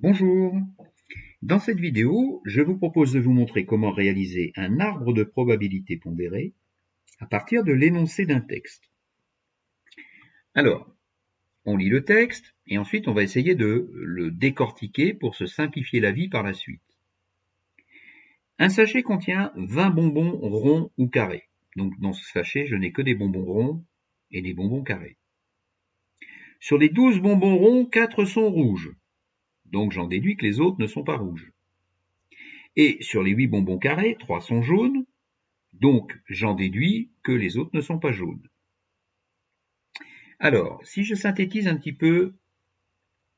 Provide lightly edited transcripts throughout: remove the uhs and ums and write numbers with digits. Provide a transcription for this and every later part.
Bonjour. Dans cette vidéo, je vous propose de vous montrer comment réaliser un arbre de probabilité pondérée à partir de l'énoncé d'un texte. Alors, on lit le texte et ensuite on va essayer de le décortiquer pour se simplifier la vie par la suite. Un sachet contient 20 bonbons ronds ou carrés. Donc dans ce sachet, je n'ai que des bonbons ronds et des bonbons carrés. Sur les 12 bonbons ronds, 4 sont rouges. Donc j'en déduis que les autres ne sont pas rouges. Et sur les 8 bonbons carrés, 3 sont jaunes, donc j'en déduis que les autres ne sont pas jaunes. Alors, si je synthétise un petit peu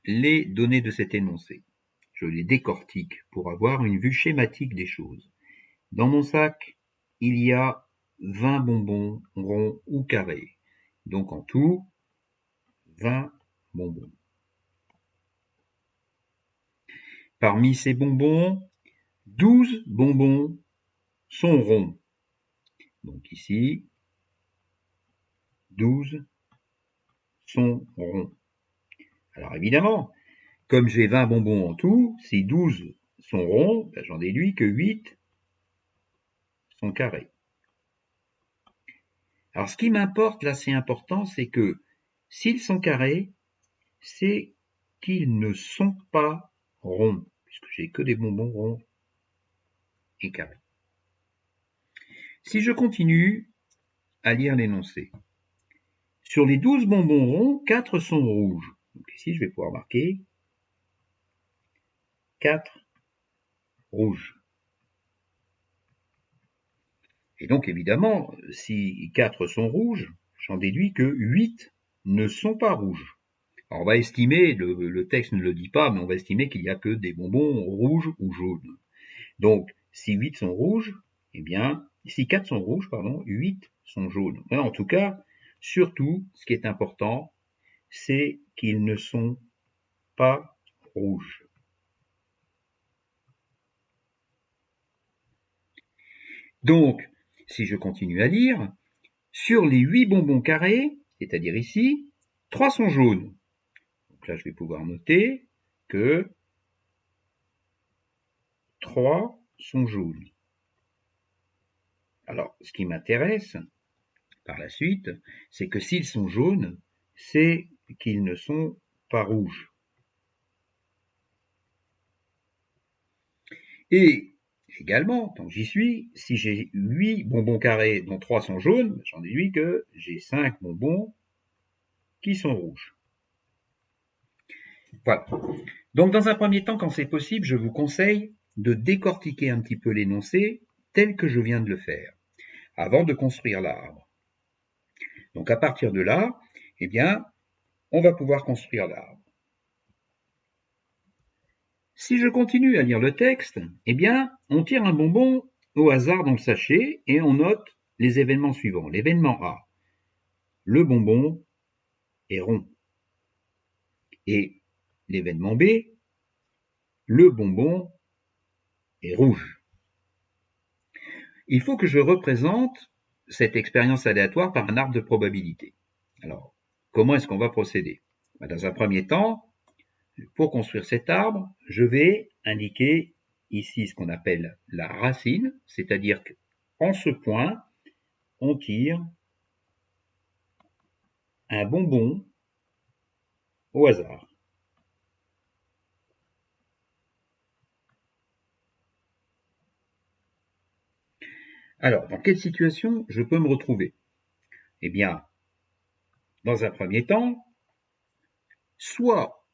les données de cet énoncé, je les décortique pour avoir une vue schématique des choses. Dans mon sac, il y a 20 bonbons ronds ou carrés, donc en tout, 20 bonbons. Parmi ces bonbons, 12 bonbons sont ronds. Donc ici, 12 sont ronds. Alors évidemment, comme j'ai 20 bonbons en tout, si 12 sont ronds, ben j'en déduis que 8 sont carrés. Alors ce qui m'importe là, c'est important, c'est que s'ils sont carrés, c'est qu'ils ne sont pas ronds, puisque j'ai que des bonbons ronds et carrés. Si je continue à lire l'énoncé, sur les 12 bonbons ronds, 4 sont rouges. Donc ici, je vais pouvoir marquer 4 rouges. Et donc évidemment, si 4 sont rouges, j'en déduis que 8 ne sont pas rouges. Alors on va estimer, le texte ne le dit pas, mais on va estimer qu'il n'y a que des bonbons rouges ou jaunes. Donc si 8 sont rouges, eh bien, si 4 sont rouges, pardon, 8 sont jaunes. Mais en tout cas, surtout, ce qui est important, c'est qu'ils ne sont pas rouges. Donc, si je continue à lire, sur les 8 bonbons carrés, c'est-à-dire ici, 3 sont jaunes. Donc là, je vais pouvoir noter que 3 sont jaunes. Alors, ce qui m'intéresse par la suite, c'est que s'ils sont jaunes, c'est qu'ils ne sont pas rouges. Et également, tant que j'y suis, si j'ai 8 bonbons carrés dont 3 sont jaunes, j'en déduis que j'ai 5 bonbons qui sont rouges. Voilà. Donc dans un premier temps, quand c'est possible, je vous conseille de décortiquer un petit peu l'énoncé tel que je viens de le faire, avant de construire l'arbre. Donc à partir de là, eh bien, on va pouvoir construire l'arbre. Si je continue à lire le texte, eh bien, on tire un bonbon au hasard dans le sachet et on note les événements suivants. L'événement A, le bonbon est rond. Et l'événement B, le bonbon est rouge. Il faut que je représente cette expérience aléatoire par un arbre de probabilité. Alors, comment est-ce qu'on va procéder? Dans un premier temps, pour construire cet arbre, je vais indiquer ici ce qu'on appelle la racine, c'est-à-dire qu'en ce point, on tire un bonbon au hasard. Alors, dans quelle situation je peux me retrouver? Eh bien, dans un premier temps, soit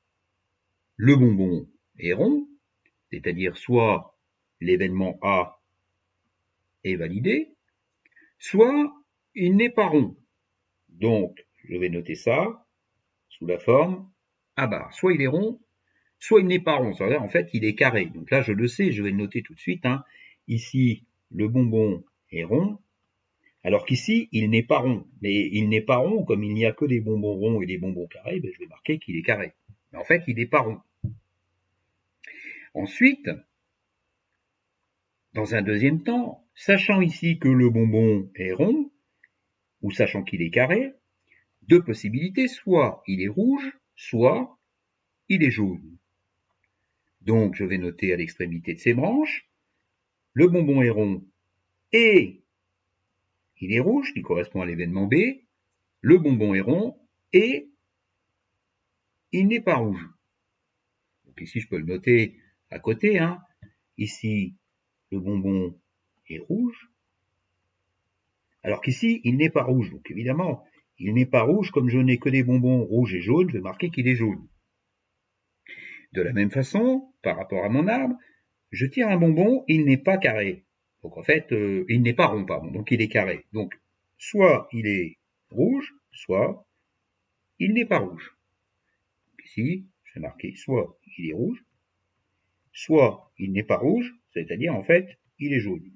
le bonbon est rond, c'est-à-dire soit l'événement A est validé, soit il n'est pas rond. Donc, je vais noter ça sous la forme A bar. Soit il est rond, soit il n'est pas rond. C'est-à-dire, en fait, il est carré. Donc là, je le sais, je vais le noter tout de suite. Ici, le bonbon est rond, alors qu'ici, il n'est pas rond. Mais il n'est pas rond, comme il n'y a que des bonbons ronds et des bonbons carrés, je vais marquer qu'il est carré. Mais en fait, il n'est pas rond. Ensuite, dans un deuxième temps, sachant ici que le bonbon est rond, ou sachant qu'il est carré, deux possibilités, soit il est rouge, soit il est jaune. Donc, je vais noter à l'extrémité de ces branches, le bonbon est rond et il est rouge, qui correspond à l'événement B. Le bonbon est rond et il n'est pas rouge. Donc ici, je peux le noter à côté. Ici, le bonbon est rouge, alors qu'ici, il n'est pas rouge. Donc évidemment, il n'est pas rouge, comme je n'ai que des bonbons rouges et jaunes, je vais marquer qu'il est jaune. De la même façon, par rapport à mon arbre, je tire un bonbon, il n'est pas carré. Donc en fait, il n'est pas rond, pardon, donc il est carré. Donc, soit il est rouge, soit il n'est pas rouge. Donc ici, je vais marquer soit il est rouge, soit il n'est pas rouge, c'est-à-dire en fait, il est jaune.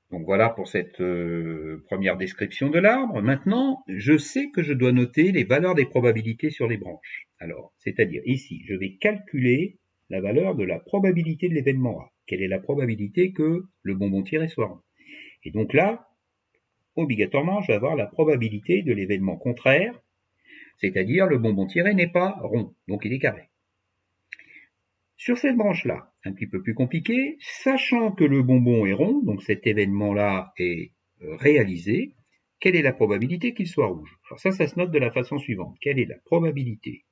Donc voilà pour cette première description de l'arbre. Maintenant, je sais que je dois noter les valeurs des probabilités sur les branches. Alors, c'est-à-dire ici, je vais calculer la valeur de la probabilité de l'événement A. Quelle est la probabilité que le bonbon tiré soit rond? Et donc là, obligatoirement, je vais avoir la probabilité de l'événement contraire, c'est-à-dire le bonbon tiré n'est pas rond, donc il est carré. Sur cette branche-là, un petit peu plus compliqué, sachant que le bonbon est rond, donc cet événement-là est réalisé, quelle est la probabilité qu'il soit rouge? Alors ça se note de la façon suivante. Quelle est la probabilité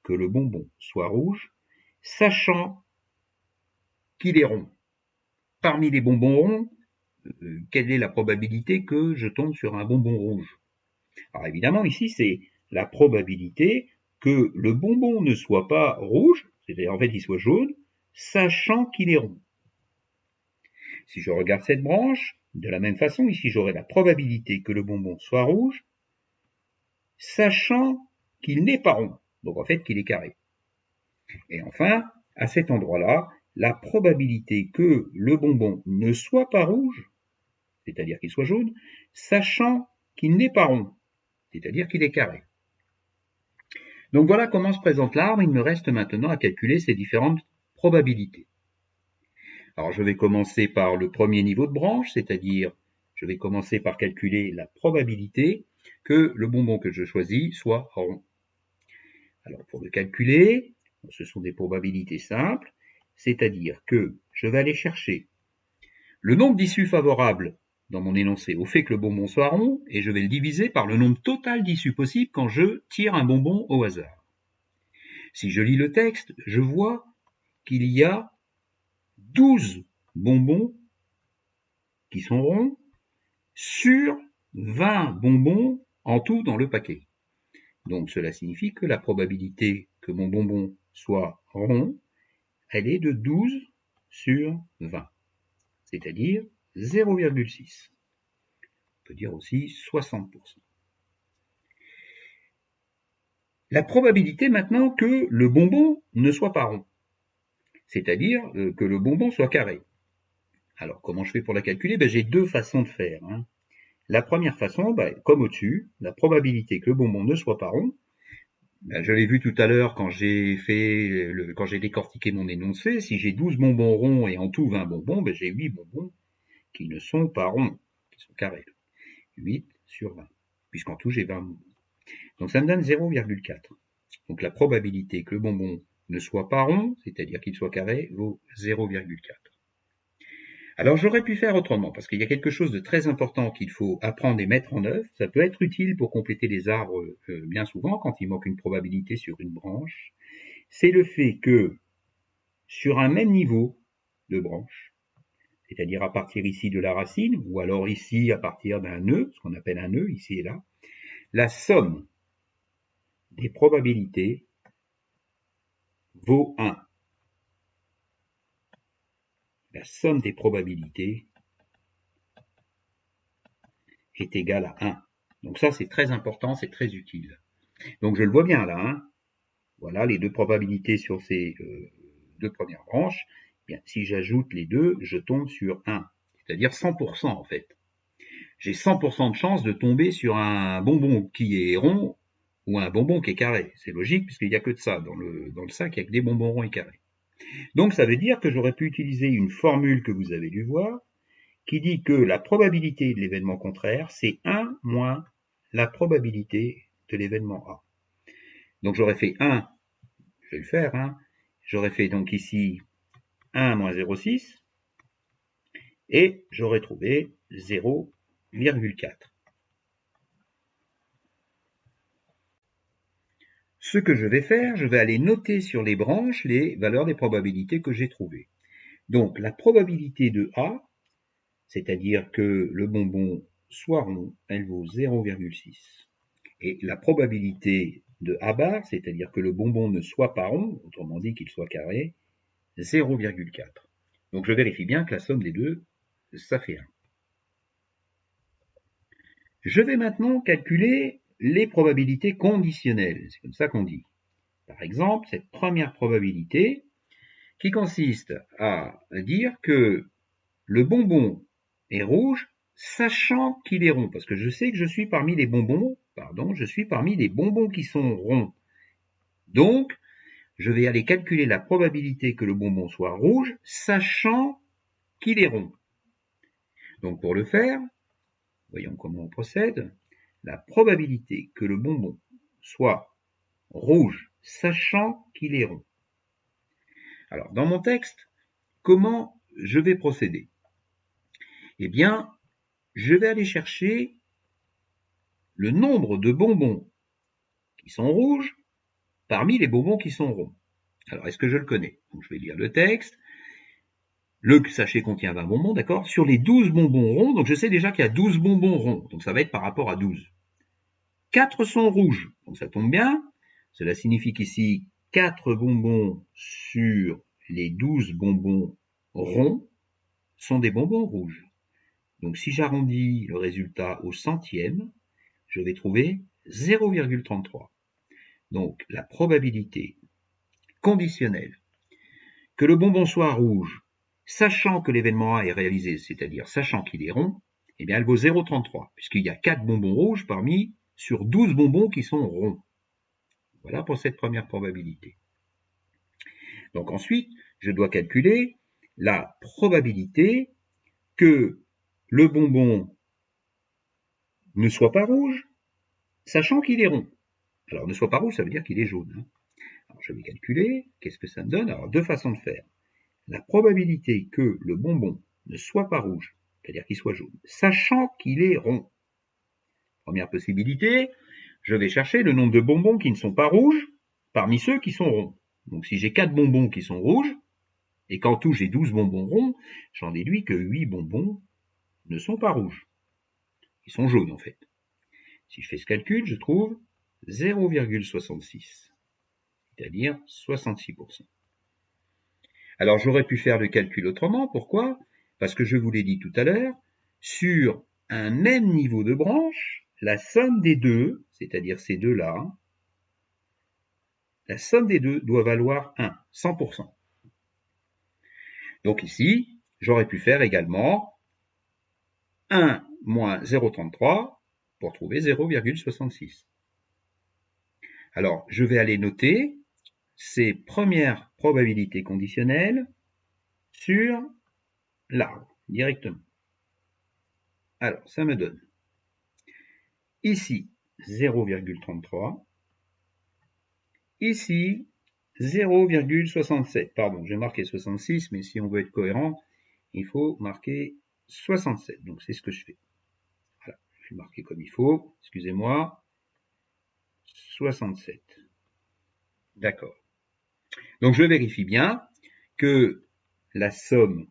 que le bonbon soit rouge, sachant qu'il est rond? Parmi les bonbons ronds, quelle est la probabilité que je tombe sur un bonbon rouge? Alors évidemment, ici, c'est la probabilité que le bonbon ne soit pas rouge, c'est-à-dire en fait il soit jaune, sachant qu'il est rond. Si je regarde cette branche, de la même façon, ici j'aurai la probabilité que le bonbon soit rouge, sachant qu'il n'est pas rond, donc en fait qu'il est carré. Et enfin, à cet endroit-là, la probabilité que le bonbon ne soit pas rouge, c'est-à-dire qu'il soit jaune, sachant qu'il n'est pas rond, c'est-à-dire qu'il est carré. Donc voilà comment se présente l'arbre. Il me reste maintenant à calculer ces différentes probabilités. Alors je vais commencer par le premier niveau de branche, c'est-à-dire je vais commencer par calculer la probabilité que le bonbon que je choisis soit rond. Alors pour le calculer, ce sont des probabilités simples, c'est-à-dire que je vais aller chercher le nombre d'issues favorables dans mon énoncé au fait que le bonbon soit rond, et je vais le diviser par le nombre total d'issues possibles quand je tire un bonbon au hasard. Si je lis le texte, je vois qu'il y a 12 bonbons qui sont ronds sur 20 bonbons en tout dans le paquet. Donc cela signifie que la probabilité que mon bonbon soit rond, elle est de 12 sur 20, c'est-à-dire 0,6. On peut dire aussi 60%. La probabilité maintenant que le bonbon ne soit pas rond, c'est-à-dire que le bonbon soit carré. Alors comment je fais pour la calculer? J'ai deux façons de faire. La première façon, comme au-dessus, la probabilité que le bonbon ne soit pas rond, je l'ai vu tout à l'heure quand j'ai décortiqué mon énoncé, si j'ai 12 bonbons ronds et en tout 20 bonbons, j'ai 8 bonbons qui ne sont pas ronds, qui sont carrés. 8 sur 20, puisqu'en tout j'ai 20 bonbons. Donc ça me donne 0,4. Donc la probabilité que le bonbon ne soit pas rond, c'est-à-dire qu'il soit carré, vaut 0,4. Alors j'aurais pu faire autrement, parce qu'il y a quelque chose de très important qu'il faut apprendre et mettre en œuvre. Ça peut être utile pour compléter les arbres bien souvent quand il manque une probabilité sur une branche. C'est le fait que sur un même niveau de branche, c'est-à-dire à partir ici de la racine, ou alors ici à partir d'un nœud, ce qu'on appelle un nœud, ici et là, la somme des probabilités vaut 1. La somme des probabilités est égale à 1. Donc ça, c'est très important, c'est très utile. Donc je le vois bien là. Voilà les deux probabilités sur ces deux premières branches. Bien, si j'ajoute les deux, je tombe sur 1, c'est-à-dire 100% en fait. J'ai 100% de chance de tomber sur un bonbon qui est rond ou un bonbon qui est carré. C'est logique puisqu'il n'y a que de ça. Dans le sac, il n'y a que des bonbons ronds et carrés. Donc ça veut dire que j'aurais pu utiliser une formule que vous avez dû voir qui dit que la probabilité de l'événement contraire, c'est 1 moins la probabilité de l'événement A. Donc j'aurais fait 1 je vais le faire, hein. J'aurais fait donc ici 1 moins 0,6 et j'aurais trouvé 0,4. Ce que je vais faire, je vais aller noter sur les branches les valeurs des probabilités que j'ai trouvées. Donc la probabilité de A, c'est-à-dire que le bonbon soit rond, elle vaut 0,6. Et la probabilité de A bar, c'est-à-dire que le bonbon ne soit pas rond, autrement dit qu'il soit carré, 0,4. Donc je vérifie bien que la somme des deux, ça fait 1. Je vais maintenant calculer les probabilités conditionnelles, c'est comme ça qu'on dit. Par exemple, cette première probabilité qui consiste à dire que le bonbon est rouge, sachant qu'il est rond, parce que je sais que je suis parmi les bonbons, je suis parmi les bonbons qui sont ronds. Donc, je vais aller calculer la probabilité que le bonbon soit rouge, sachant qu'il est rond. Donc, pour le faire, voyons comment on procède. La probabilité que le bonbon soit rouge, sachant qu'il est rond. Alors, dans mon texte, comment je vais procéder? Eh bien, je vais aller chercher le nombre de bonbons qui sont rouges parmi les bonbons qui sont ronds. Alors, est-ce que je le connais? Donc, je vais lire le texte. Le sachet contient 20 bonbons, d'accord? Sur les 12 bonbons ronds, donc je sais déjà qu'il y a 12 bonbons ronds, donc ça va être par rapport à 12. 4 sont rouges, donc ça tombe bien. Cela signifie qu'ici, 4 bonbons sur les 12 bonbons ronds sont des bonbons rouges. Donc si j'arrondis le résultat au centième, je vais trouver 0,33. Donc la probabilité conditionnelle que le bonbon soit rouge, sachant que l'événement A est réalisé, c'est-à-dire sachant qu'il est rond, eh bien elle vaut 0,33, puisqu'il y a 4 bonbons rouges sur 12 bonbons qui sont ronds. Voilà pour cette première probabilité. Donc ensuite, je dois calculer la probabilité que le bonbon ne soit pas rouge, sachant qu'il est rond. Alors ne soit pas rouge, ça veut dire qu'il est jaune. Hein. Alors je vais calculer, qu'est-ce que ça me donne? Alors deux façons de faire. La probabilité que le bonbon ne soit pas rouge, c'est-à-dire qu'il soit jaune, sachant qu'il est rond. Première possibilité, je vais chercher le nombre de bonbons qui ne sont pas rouges parmi ceux qui sont ronds. Donc si j'ai 4 bonbons qui sont rouges, et qu'en tout j'ai 12 bonbons ronds, j'en déduis que 8 bonbons ne sont pas rouges. Ils sont jaunes en fait. Si je fais ce calcul, je trouve 0,66, c'est-à-dire 66%. Alors j'aurais pu faire le calcul autrement, pourquoi? Parce que je vous l'ai dit tout à l'heure, sur un même niveau de branche, la somme des deux, c'est-à-dire ces deux-là, la somme des deux doit valoir 1, 100%. Donc ici, j'aurais pu faire également 1 moins 0,33 pour trouver 0,66. Alors, je vais aller noter ces premières probabilités conditionnelles sur l'arbre, directement. Alors, ça me donne ici 0,33, ici 0,67. Pardon, j'ai marqué 66, mais si on veut être cohérent, il faut marquer 67. Donc, c'est ce que je fais. Voilà, je vais marquer comme il faut. Excusez-moi. 67. D'accord. Donc, je vérifie bien que la somme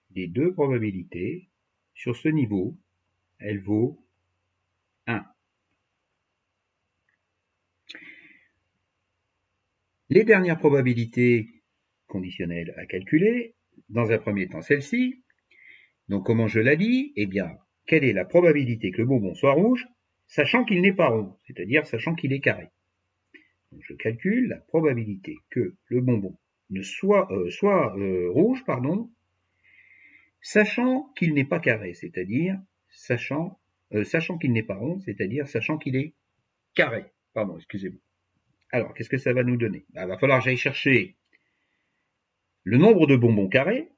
des deux probabilités sur ce niveau, elle vaut 1. Les dernières probabilités conditionnelles à calculer, dans un premier temps celle-ci. Donc comment je la lis? Eh bien, quelle est la probabilité que le bonbon soit rouge, sachant qu'il n'est pas rond, c'est-à-dire sachant qu'il est carré? Donc je calcule la probabilité que le bonbon ne soit rouge, sachant qu'il n'est pas carré, c'est-à-dire sachant qu'il n'est pas rond, c'est-à-dire sachant qu'il est carré. Pardon, excusez-moi. Alors, qu'est-ce que ça va nous donner? Il va falloir que j'aille chercher le nombre de bonbons carrés,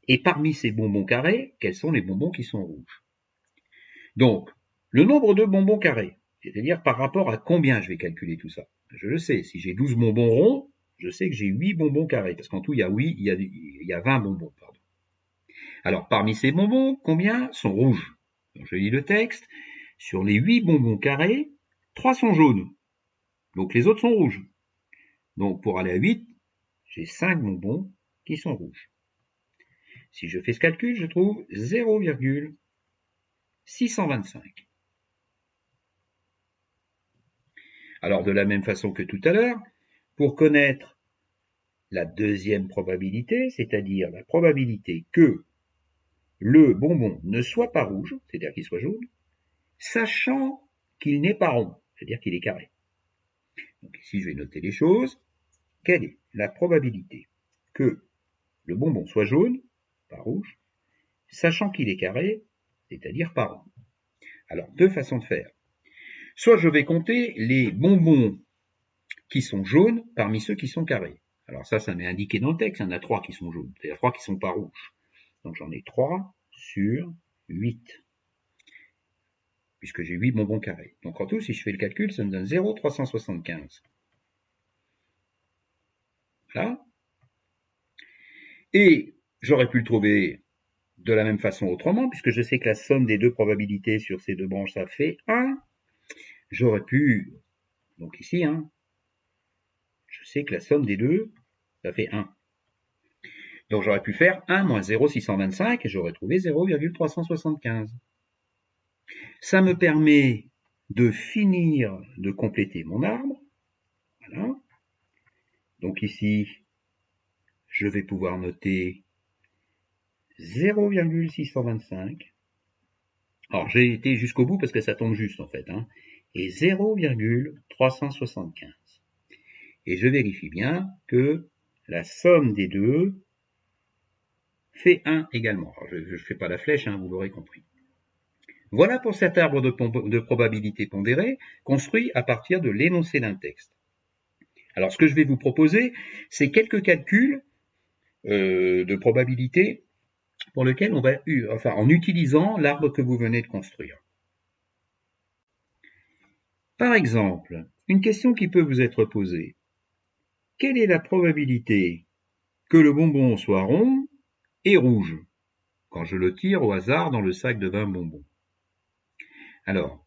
et parmi ces bonbons carrés, quels sont les bonbons qui sont rouges? Donc, le nombre de bonbons carrés, c'est-à-dire par rapport à combien je vais calculer tout ça? Je le sais, si j'ai 12 bonbons ronds, je sais que j'ai 8 bonbons carrés, parce qu'en tout, il y a 20 bonbons. Pardon. Alors, parmi ces bonbons, combien sont rouges? Donc, je lis le texte. Sur les 8 bonbons carrés, 3 sont jaunes. Donc, les autres sont rouges. Donc, pour aller à 8, j'ai 5 bonbons qui sont rouges. Si je fais ce calcul, je trouve 0,625. Alors, de la même façon que tout à l'heure, pour connaître la deuxième probabilité, c'est-à-dire la probabilité que le bonbon ne soit pas rouge, c'est-à-dire qu'il soit jaune, sachant qu'il n'est pas rond, c'est-à-dire qu'il est carré. Donc ici, je vais noter les choses. Quelle est la probabilité que le bonbon soit jaune, pas rouge, sachant qu'il est carré, c'est-à-dire pas rond? Alors, deux façons de faire. Soit je vais compter les bonbons qui sont jaunes parmi ceux qui sont carrés. Alors ça m'est indiqué dans le texte, il y en a 3 qui sont jaunes, c'est-à-dire 3 qui ne sont pas rouges. Donc j'en ai 3 sur 8, puisque j'ai 8 bonbons carrés. Donc en tout, si je fais le calcul, ça me donne 0,375. Voilà. Et j'aurais pu le trouver de la même façon autrement, puisque je sais que la somme des deux probabilités sur ces deux branches, ça fait 1. J'aurais pu, donc ici, je sais que la somme des deux, ça fait 1. Donc j'aurais pu faire 1 moins 0,625 et j'aurais trouvé 0,375. Ça me permet de finir de compléter mon arbre. Voilà. Donc ici, je vais pouvoir noter 0,625. Alors j'ai été jusqu'au bout parce que ça tombe juste en fait. Et 0,375. Et je vérifie bien que la somme des deux fait 1 également. Alors, je ne fais pas la flèche, vous l'aurez compris. Voilà pour cet arbre de probabilité pondérée construit à partir de l'énoncé d'un texte. Alors ce que je vais vous proposer, c'est quelques calculs de probabilité pour lesquels on va, en utilisant l'arbre que vous venez de construire. Par exemple, une question qui peut vous être posée. Quelle est la probabilité que le bonbon soit rond et rouge quand je le tire au hasard dans le sac de 20 bonbons? Alors,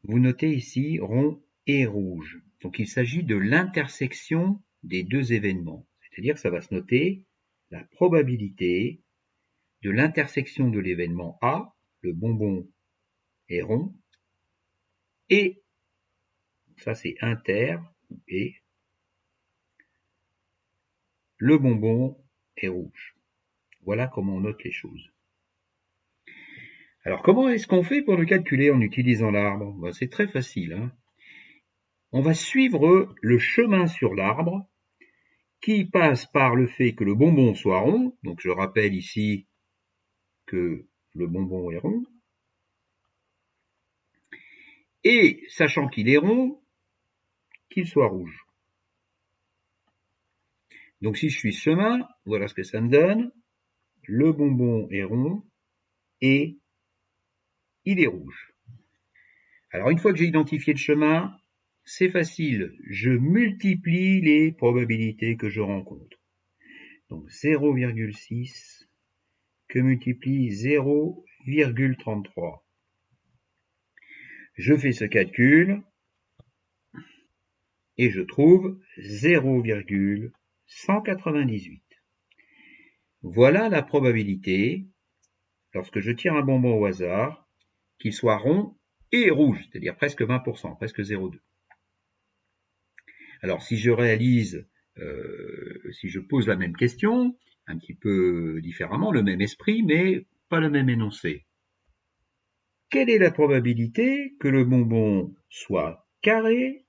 vous notez ici rond et rouge. Donc il s'agit de l'intersection des deux événements. C'est-à-dire que ça va se noter la probabilité de l'intersection de l'événement A, le bonbon est rond, et, ça c'est inter, et le bonbon est rouge. Voilà comment on note les choses. Alors comment est-ce qu'on fait pour le calculer en utilisant l'arbre? C'est très facile. On va suivre le chemin sur l'arbre qui passe par le fait que le bonbon soit rond. Donc je rappelle ici que le bonbon est rond. Et sachant qu'il est rond, qu'il soit rouge. Donc si je suis ce chemin, voilà ce que ça me donne. Le bonbon est rond et il est rouge. Alors une fois que j'ai identifié le chemin, c'est facile. Je multiplie les probabilités que je rencontre. Donc 0,6 que multiplie 0,33. Je fais ce calcul et je trouve 0,198. Voilà la probabilité, lorsque je tire un bonbon au hasard, qu'il soit rond et rouge, c'est-à-dire presque 20%, presque 0,2. Alors si je réalise, si je pose la même question, un petit peu différemment, le même esprit, mais pas le même énoncé. Quelle est la probabilité que le bonbon soit carré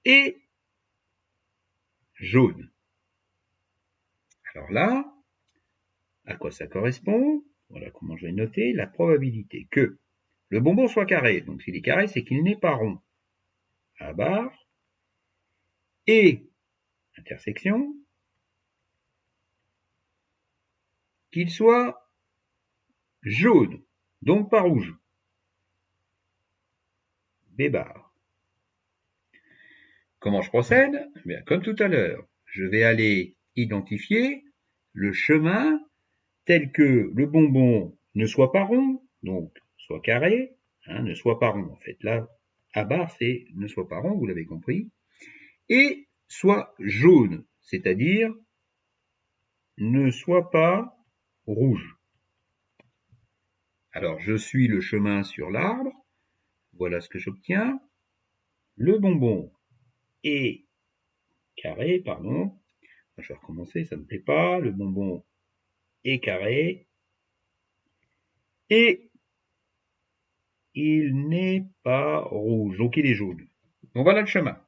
et jaune? Alors là, à quoi ça correspond? Voilà comment je vais noter la probabilité que le bonbon soit carré. Donc s'il est carré, c'est qu'il n'est pas rond. À barre. Et, intersection, qu'il soit jaune, donc pas rouge. B barre. Comment je procède? Bien, comme tout à l'heure, je vais aller identifier le chemin tel que le bonbon ne soit pas rond, donc soit carré, ne soit pas rond. En fait, là, à barre, c'est ne soit pas rond, vous l'avez compris, et soit jaune, c'est-à-dire ne soit pas rouge. Alors, je suis le chemin sur l'arbre, voilà ce que j'obtiens. Le bonbon est carré, pardon. Je vais recommencer, ça ne me plaît pas. Le bonbon est carré. Et il n'est pas rouge, donc il est jaune. Donc voilà le chemin.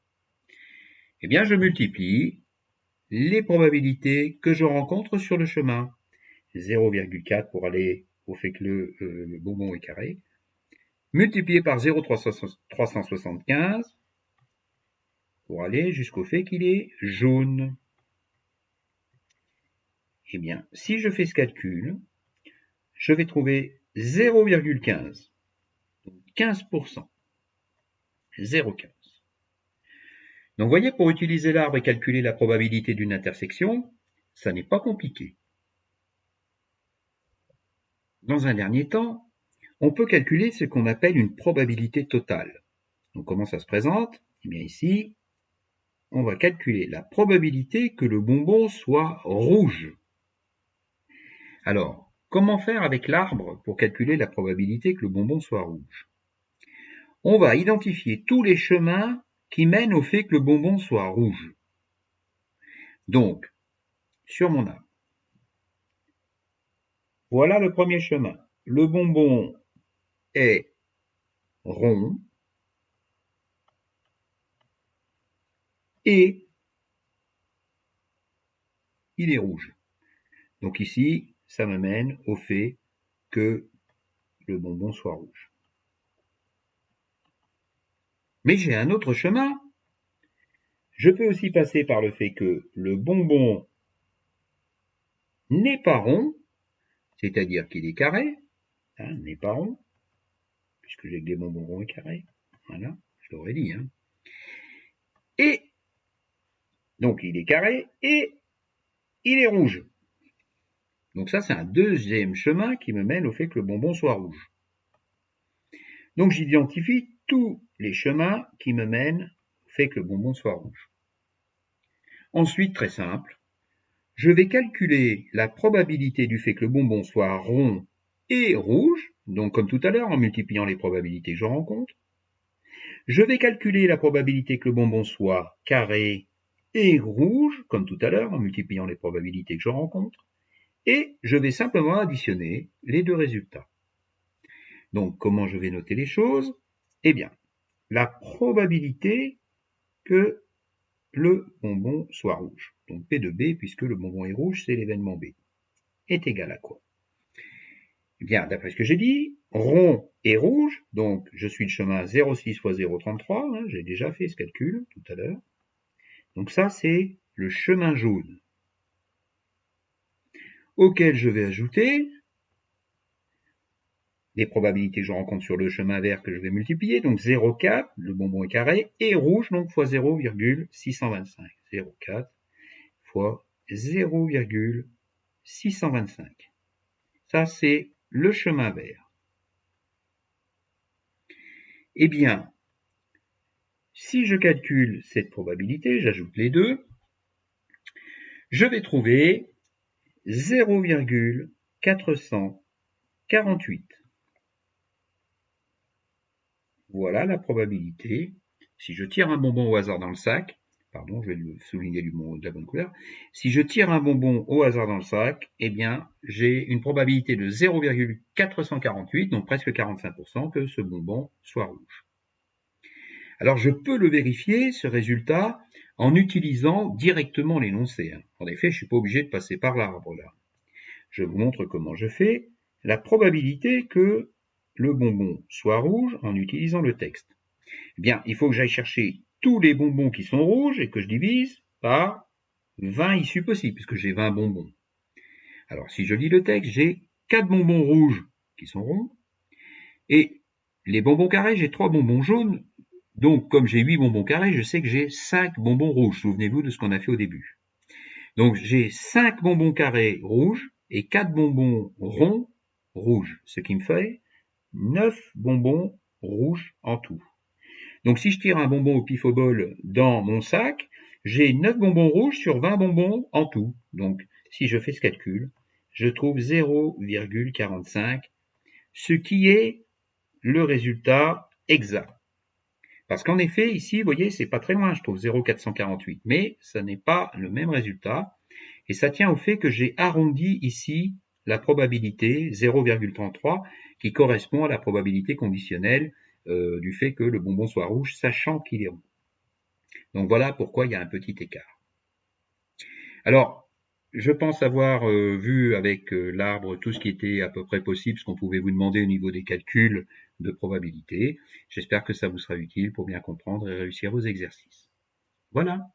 Eh bien, je multiplie les probabilités que je rencontre sur le chemin. 0,4 pour aller au fait que le bonbon est carré, multiplié par 0,375 pour aller jusqu'au fait qu'il est jaune. Eh bien, si je fais ce calcul, je vais trouver 0,15, donc 15%, 0,15. Donc, vous voyez, pour utiliser l'arbre et calculer la probabilité d'une intersection, ça n'est pas compliqué. Dans un dernier temps, on peut calculer ce qu'on appelle une probabilité totale. Donc, comment ça se présente? Eh bien, ici, on va calculer la probabilité que le bonbon soit rouge. Alors, comment faire avec l'arbre pour calculer la probabilité que le bonbon soit rouge? On va identifier tous les chemins qui mènent au fait que le bonbon soit rouge. Donc, sur mon arbre, voilà le premier chemin. Le bonbon est rond et il est rouge. Donc ici, ça m'amène au fait que le bonbon soit rouge. Mais j'ai un autre chemin. Je peux aussi passer par le fait que le bonbon n'est pas rond, c'est-à-dire qu'il est carré, n'est pas rond, puisque j'ai que des bonbons ronds et carrés. Voilà, je l'aurais dit. Et donc il est carré et il est rouge. Donc ça, c'est un deuxième chemin qui me mène au fait que le bonbon soit rouge. Donc j'identifie tous les chemins qui me mènent au fait que le bonbon soit rouge. Ensuite, très simple, je vais calculer la probabilité du fait que le bonbon soit rond et rouge, donc comme tout à l'heure en multipliant les probabilités que je rencontre. Je vais calculer la probabilité que le bonbon soit carré et rouge, comme tout à l'heure en multipliant les probabilités que je rencontre. Et je vais simplement additionner les deux résultats. Donc, comment je vais noter les choses? Eh bien, la probabilité que le bonbon soit rouge, donc P de B, puisque le bonbon est rouge, c'est l'événement B, est égal à quoi? Eh bien, d'après ce que j'ai dit, rond et rouge, donc je suis le chemin 0,6 fois 0,33, j'ai déjà fait ce calcul tout à l'heure. Donc ça, c'est le chemin jaune, auquel je vais ajouter les probabilités que je rencontre sur le chemin vert que je vais multiplier, donc 0,4, le bonbon est carré, et rouge, donc fois 0,625. 0,4 fois 0,625. Ça, c'est le chemin vert. Eh bien, si je calcule cette probabilité, j'ajoute les deux, je vais trouver 0,448. Voilà la probabilité. Si je tire un bonbon au hasard dans le sac, pardon, je vais le souligner de la bonne couleur. Si je tire un bonbon au hasard dans le sac, eh bien, j'ai une probabilité de 0,448, donc presque 45%, que ce bonbon soit rouge. Alors, je peux le vérifier, ce résultat, en utilisant directement l'énoncé. En effet, je ne suis pas obligé de passer par l'arbre là. Je vous montre comment je fais. La probabilité que le bonbon soit rouge en utilisant le texte. Eh bien, il faut que j'aille chercher tous les bonbons qui sont rouges et que je divise par 20 issues possibles, puisque j'ai 20 bonbons. Alors, si je lis le texte, j'ai 4 bonbons rouges qui sont ronds, et les bonbons carrés, j'ai 3 bonbons jaunes Donc, comme j'ai 8 bonbons carrés, je sais que j'ai 5 bonbons rouges. Souvenez-vous de ce qu'on a fait au début. Donc, j'ai 5 bonbons carrés rouges et 4 bonbons ronds rouges, ce qui me fait 9 bonbons rouges en tout. Donc, si je tire un bonbon au pif-au-bol dans mon sac, j'ai 9 bonbons rouges sur 20 bonbons en tout. Donc, si je fais ce calcul, je trouve 0,45, ce qui est le résultat exact. Parce qu'en effet, ici, vous voyez, c'est pas très loin, je trouve 0,448, mais ça n'est pas le même résultat. Et ça tient au fait que j'ai arrondi ici la probabilité 0,33 qui correspond à la probabilité conditionnelle du fait que le bonbon soit rouge, sachant qu'il est rond. Donc voilà pourquoi il y a un petit écart. Alors, je pense avoir vu avec l'arbre tout ce qui était à peu près possible, ce qu'on pouvait vous demander au niveau des calculs de probabilité. J'espère que ça vous sera utile pour bien comprendre et réussir vos exercices. Voilà.